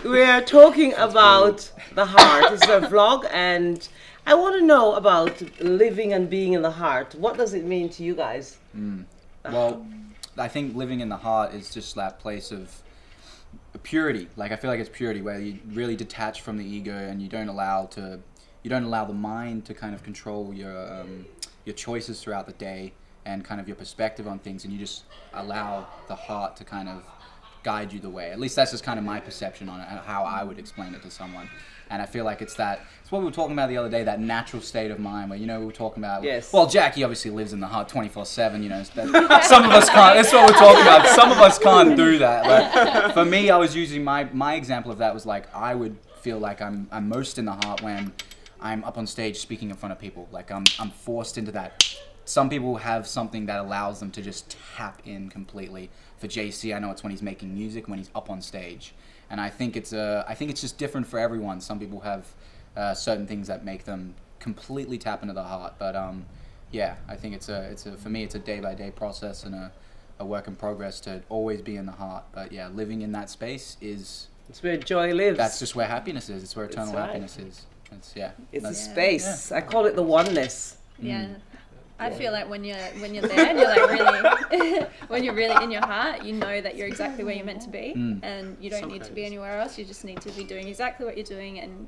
we're talking about the heart. It's a vlog, and I want to know about living and being in the heart. What does it mean to you guys? Well, I think living in the heart is just that place of purity. Like, I feel like it's purity where you really detach from the ego, and you don't allow the mind to kind of control your choices throughout the day and kind of your perspective on things, and you just allow the heart to kind of guide you the way. At least that's just kind of my perception on it and how I would explain it to someone. And I feel like it's what we were talking about the other day, that natural state of mind where, we were talking about, well, Jacqui obviously lives in the heart 24/7, some of us can't, that's what we're talking about, some of us can't do that. But for me, I was using my example of that was like, I would feel like I'm most in the heart when I'm up on stage speaking in front of people. Like I'm forced into that. Some people have something that allows them to just tap in completely. For JC, I know it's when he's making music, when he's up on stage. And I think it's just different for everyone. Some people have certain things that make them completely tap into the heart. But I think for me it's a day by day process and a work in progress to always be in the heart. But yeah, living in that space it's where joy lives. That's just where happiness is. It's where eternal happiness is. It's a space. I call it the oneness. Yeah. I feel like when you're there and you're like really, when you're really in your heart, you know that you're exactly where you're meant to be, and you don't need to be anywhere else. You just need to be doing exactly what you're doing and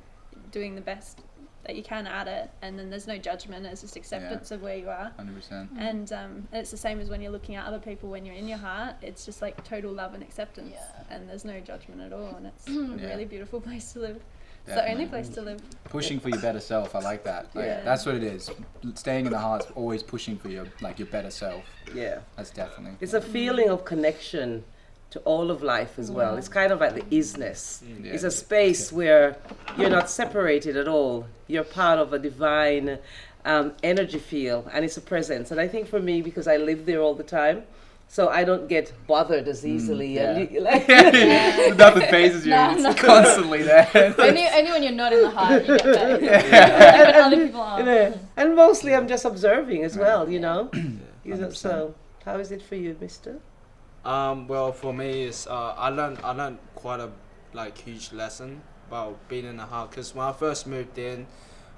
doing the best that you can at it. And then there's no judgment. It's just acceptance of where you are. 100%. And it's the same as when you're looking at other people. When you're in your heart, it's just like total love and acceptance, and there's no judgment at all. And it's a really beautiful place to live. It's the only place to live. Pushing for your better self, I like that. That's what it is. Staying in the heart's always pushing for your better self. Yeah. That's definitely. It's a feeling of connection to all of life as well. It's kind of like the isness. It's a space where you're not separated at all. You're part of a divine energy field, and it's a presence. And I think for me, because I live there all the time, so I don't get bothered as easily. Nothing phases you. It's constantly there. Only when you're not in the heart, you get that. But other people are. And mostly I'm just observing as well, So how is it for you, mister? Well, for me, it's I learned quite a huge lesson about being in the heart. Because when I first moved in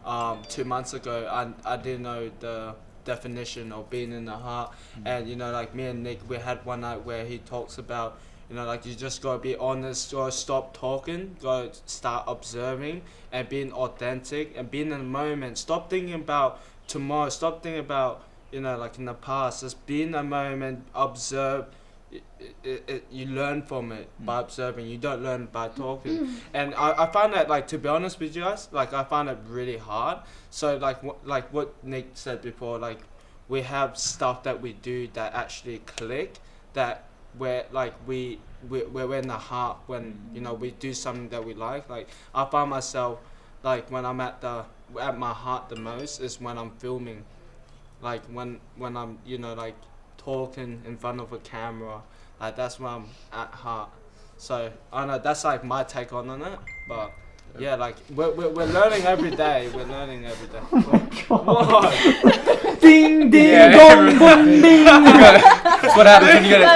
2 months ago, I didn't know the definition of being in the heart. And me and Nick, we had one night where he talks about you just gotta be honest, gotta stop talking, gotta start observing and being authentic and being in the moment. Stop thinking about tomorrow, stop thinking about in the past. Just be in the moment, observe. You learn from it by observing. You don't learn by talking. And I find that, to be honest with you guys, I find it really hard. So like what Nick said before, we have stuff that we do that actually click, that we're in the heart when we do something that we like. I find myself when I'm at my heart the most is when I'm filming, when I'm talking in front of a camera. That's when I'm at heart. So I know that's my take on it, but we're learning every day. We're learning every day. What? Ding ding dong dong ding. That's what happens when you get a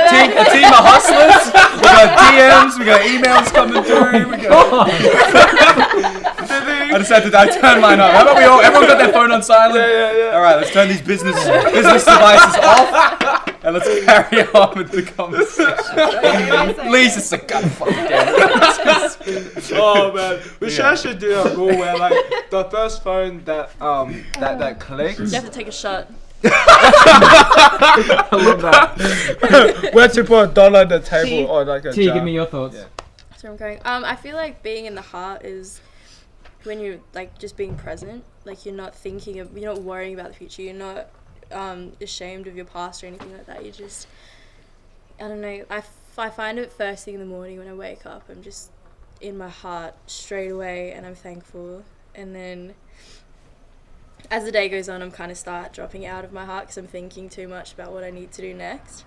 team of hustlers. We got DMs, we got emails coming through. I turned mine off. How about everyone got their phone on silent? Yeah. All right, let's turn these business devices off. And let's carry on with the conversation. Lisa's a gun fucking Oh man, we should do a rule where the first phone that clicks. You have to take a shot. I love that. Where to put a dollar on the table or a jar. Give me your thoughts. Yeah. So I'm going. I feel like being in the heart is when you're just being present. You're not you're not worrying about the future. You're not ashamed of your past or anything like that. You just, I don't know, I find it first thing in the morning when I wake up, I'm just in my heart straight away and I'm thankful. And then as the day goes on, I'm kind of start dropping out of my heart because I'm thinking too much about what I need to do next.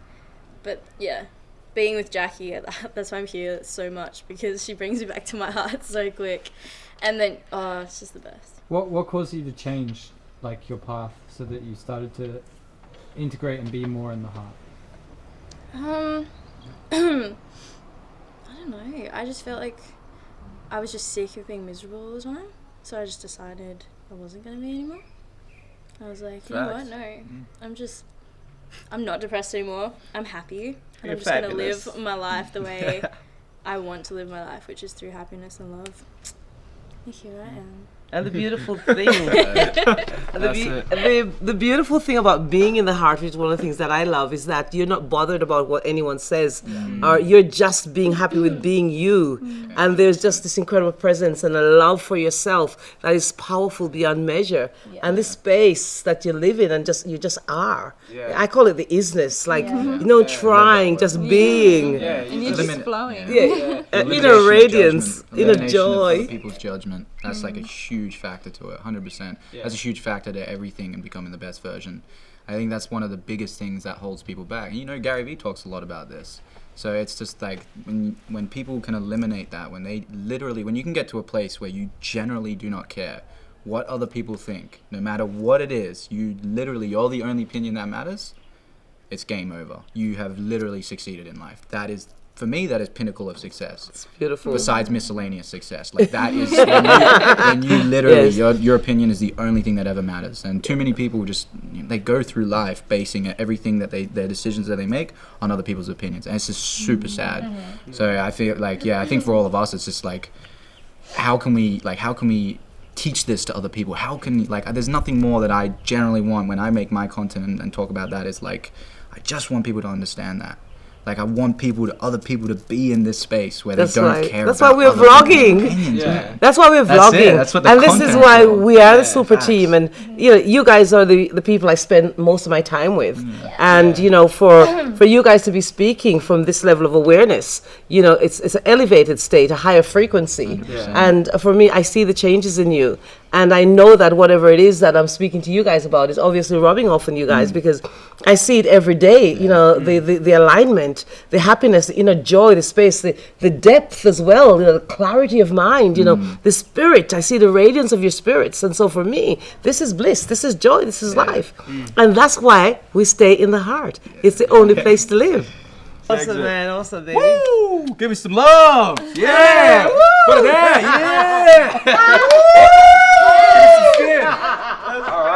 But yeah, being with Jacqui, that's why I'm here so much, because she brings me back to my heart so quick. And then, it's just the best. What caused you to change your path so that you started to integrate and be more in the heart? I don't know. I just felt like I was just sick of being miserable all the time. So I just decided I wasn't going to be anymore. I was like, you know what? No. I'm not depressed anymore. I'm happy. And I'm just going to live my life the way I want to live my life, which is through happiness and love. And here I am. And the beautiful thing, the beautiful thing about being in the heart, which is one of the things that I love, is that you're not bothered about what anyone says, or you're just being happy with being you. And there's just this incredible presence and a love for yourself that is powerful beyond measure. And this space that you live in, and you just are. I call it the isness, like trying, just being. And you're just flowing. Inner radiance, inner joy. Other people's judgment. That's like a huge factor to it, 100%. That's a huge factor to everything and becoming the best version. I think that's one of the biggest things that holds people back. And Gary Vee talks a lot about this. So it's just like when people can eliminate that, when you can get to a place where you generally do not care what other people think, no matter what it is, you're the only opinion that matters, it's game over. You have literally succeeded in life. For me, that is pinnacle of success. It's beautiful. Besides miscellaneous success. Like that is when you literally, your opinion is the only thing that ever matters. And too many people they go through life basing everything their decisions that they make on other people's opinions. And it's just super sad. So I feel like, I think for all of us, it's just like, how can we teach this to other people? How can, there's nothing more that I generally want when I make my content and talk about that is like, I just want people to understand that. Like I want other people to be in this space where they don't care. That's why we're vlogging. That's why we're vlogging. That's what and this is why we are the super team. And you guys are the people I spend most of my time with. And for you guys to be speaking from this level of awareness, it's an elevated state, a higher frequency. And for me, I see the changes in you. And I know that whatever it is that I'm speaking to you guys about is obviously rubbing off on you guys because I see it every day, the alignment, the happiness, the inner joy, the space, the depth as well, the clarity of mind, the spirit. I see the radiance of your spirits. And so for me, this is bliss, this is joy, this is life. And that's why we stay in the heart. It's the only place to live. Awesome, man. Awesome, baby. Woo! Give me some love. Yeah. Woo! Put it there. Yeah.